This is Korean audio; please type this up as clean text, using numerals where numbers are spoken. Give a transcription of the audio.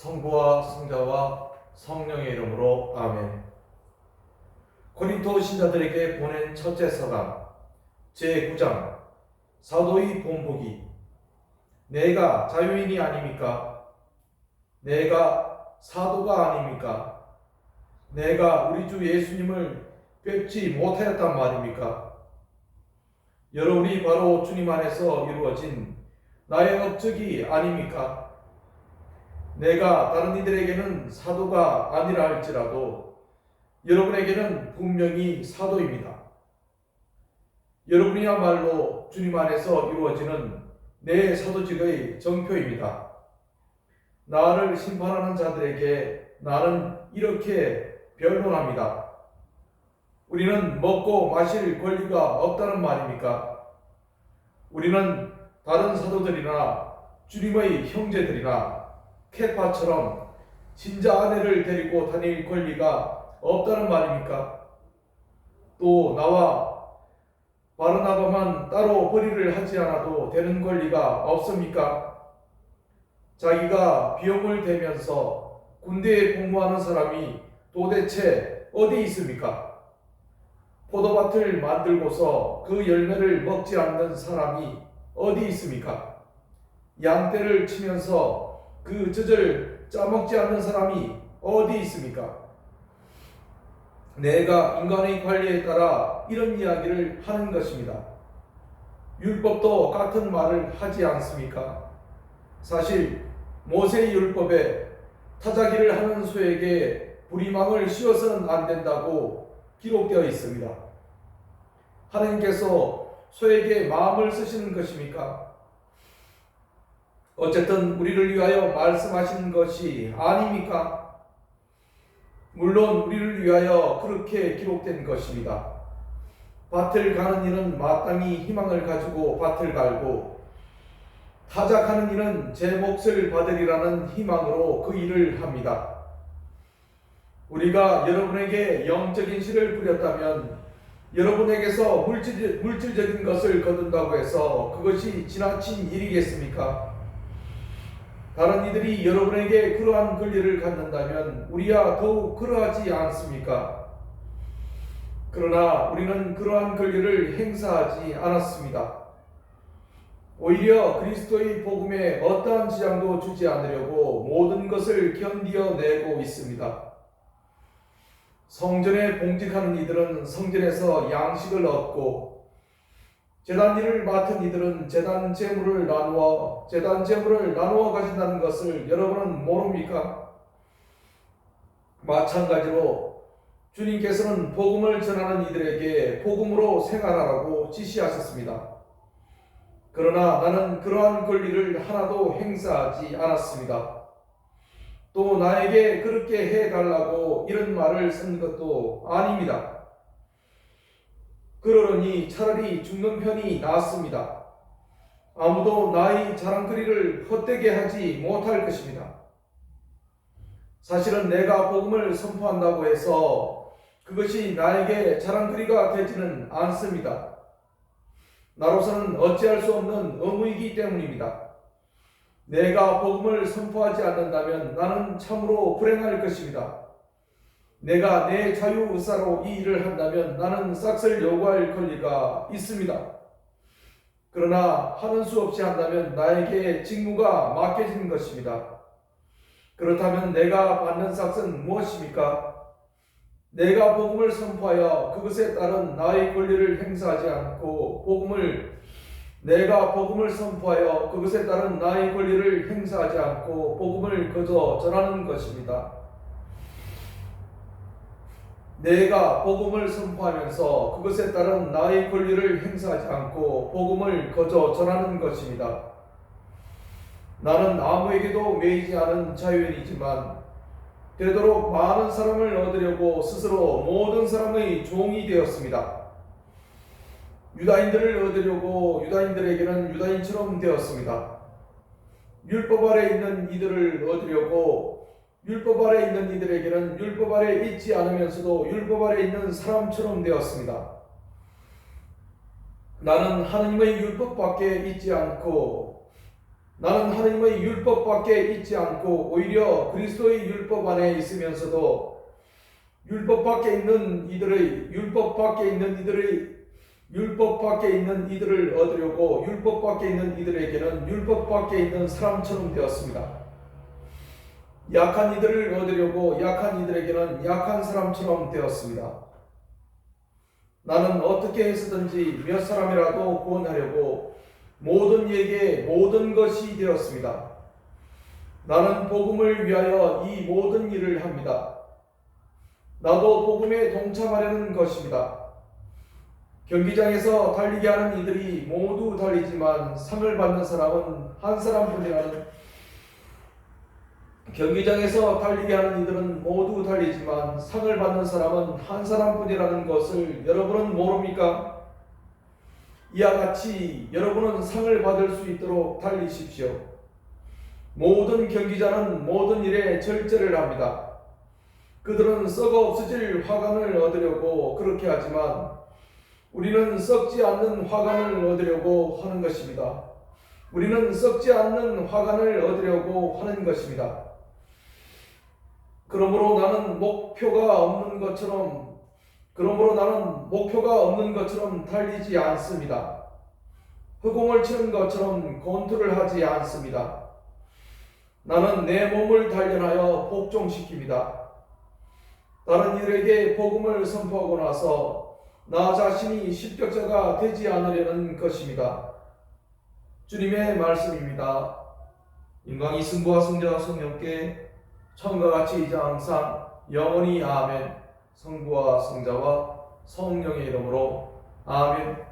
성부와 성자와 성령의 이름으로 아멘. 고린도 신자들에게 보낸 첫째 서간 제9장 사도의 본보기. 내가 자유인이 아닙니까? 내가 사도가 아닙니까? 내가 우리 주 예수님을 뵙지 못하였단 말입니까? 여러분이 바로 주님 안에서 이루어진 나의 업적이 아닙니까? 내가 다른 이들에게는 사도가 아니라 할지라도 여러분에게는 분명히 사도입니다. 여러분이야말로 주님 안에서 이루어지는 내 사도직의 정표입니다. 나를 심판하는 자들에게 나는 이렇게 변론합니다. 우리는 먹고 마실 권리가 없다는 말입니까? 우리는 다른 사도들이나 주님의 형제들이나 케파처럼 진짜 아내를 데리고 다닐 권리가 없다는 말입니까? 또 나와 바르나바만 따로 벌이를 하지 않아도 되는 권리가 없습니까? 자기가 비용을 대면서 군대에 복무하는 사람이 도대체 어디 있습니까? 포도밭을 만들고서 그 열매를 먹지 않는 사람이 어디 있습니까? 양떼를 치면서 그 젖을 짜먹지 않는 사람이 어디 있습니까? 내가 인간의 관리에 따라 이런 이야기를 하는 것입니다. 율법도 같은 말을 하지 않습니까? 사실 모세의 율법에 타자기를 하는 소에게 부리망을 씌워서는 안 된다고 기록되어 있습니다. 하나님께서 소에게 마음을 쓰시는 것입니까? 어쨌든 우리를 위하여 말씀하시는 것이 아닙니까? 물론 우리를 위하여 그렇게 기록된 것입니다. 밭을 가는 이는 마땅히 희망을 가지고 밭을 갈고 타작하는 이는 제 몫을 받으리라는 희망으로 그 일을 합니다. 우리가 여러분에게 영적인 씨를 뿌렸다면 여러분에게서 물질적인 것을 거둔다고 해서 그것이 지나친 일이겠습니까? 다른 이들이 여러분에게 그러한 권리를 갖는다면 우리야 더욱 그러하지 않습니까? 그러나 우리는 그러한 권리를 행사하지 않았습니다. 오히려 그리스도의 복음에 어떠한 지장도 주지 않으려고 모든 것을 견디어내고 있습니다. 성전에 봉직하는 이들은 성전에서 양식을 얻고 제단 일을 맡은 이들은 제단 제물을 나누어 가진다는 것을 여러분은 모릅니까? 마찬가지로 주님께서는 복음을 전하는 이들에게 복음으로 생활하라고 지시하셨습니다. 그러나 나는 그러한 권리를 하나도 행사하지 않았습니다. 또 나에게 그렇게 해달라고 이런 말을 쓴 것도 아닙니다. 그러니 차라리 죽는 편이 낫습니다. 아무도 나의 자랑거리를 헛되게 하지 못할 것입니다. 사실은 내가 복음을 선포한다고 해서 그것이 나에게 자랑거리가 되지는 않습니다. 나로서는 어찌할 수 없는 의무이기 때문입니다. 내가 복음을 선포하지 않는다면 나는 참으로 불행할 것입니다. 내가 내 자유의사로 이 일을 한다면 나는 싹을 요구할 권리가 있습니다. 그러나 하는 수 없이 한다면 나에게 직무가 맡겨지는 것입니다. 그렇다면 내가 받는 싹은 무엇입니까? 내가 복음을 선포하여 그것에 따른 나의 권리를 행사하지 않고 내가 복음을 선포하여 그것에 따른 나의 권리를 행사하지 않고 복음을 그저 전하는 것입니다. 내가 복음을 선포하면서 그것에 따른 나의 권리를 행사하지 않고 복음을 거저 전하는 것입니다. 나는 아무에게도 매이지 않은 자유인이지만 되도록 많은 사람을 얻으려고 스스로 모든 사람의 종이 되었습니다. 유다인들을 얻으려고 유다인들에게는 유다인처럼 되었습니다. 율법 아래 있는 이들을 얻으려고 율법 아래 있는 이들에게는 율법 아래 있지 않으면서도 율법 아래 있는 사람처럼 되었습니다. 나는 하느님의 율법밖에 있지 않고 나는 하나님의 율법밖에 있지 않고 오히려 그리스도의 율법 안에 있으면서도 율법 밖에 있는 이들을 얻으려고 율법 밖에 있는 이들에게는 율법 밖에 있는 사람처럼 되었습니다. 약한 이들을 얻으려고 약한 이들에게는 약한 사람처럼 되었습니다. 나는 어떻게 해서든지 몇 사람이라도 구원하려고 모든 이에게 모든 것이 되었습니다. 나는 복음을 위하여 이 모든 일을 합니다. 나도 복음에 동참하려는 것입니다. 경기장에서 달리게 하는 이들이 모두 달리지만 상을 받는 사람은 한 사람뿐이라는 경기장에서 달리게 하는 이들은 모두 달리지만 상을 받는 사람은 한 사람뿐이라는 것을 여러분은 모릅니까? 이와 같이 여러분은 상을 받을 수 있도록 달리십시오. 모든 경기자는 모든 일에 절제를 합니다. 그들은 썩어 없어질 화관을 얻으려고 그렇게 하지만 우리는 썩지 않는 화관을 얻으려고 하는 것입니다. 우리는 썩지 않는 화관을 얻으려고 하는 것입니다. 그러므로 나는 목표가 없는 것처럼 달리지 않습니다. 허공을 치는 것처럼 권투를 하지 않습니다. 나는 내 몸을 단련하여 복종시킵니다. 다른 이들에게 복음을 선포하고 나서 나 자신이 실격자가 되지 않으려는 것입니다. 주님의 말씀입니다. 인광이 승부와 성자와 성령께 처음과 같이 이제 항상 영원히 아멘. 성부와 성자와 성령의 이름으로 아멘.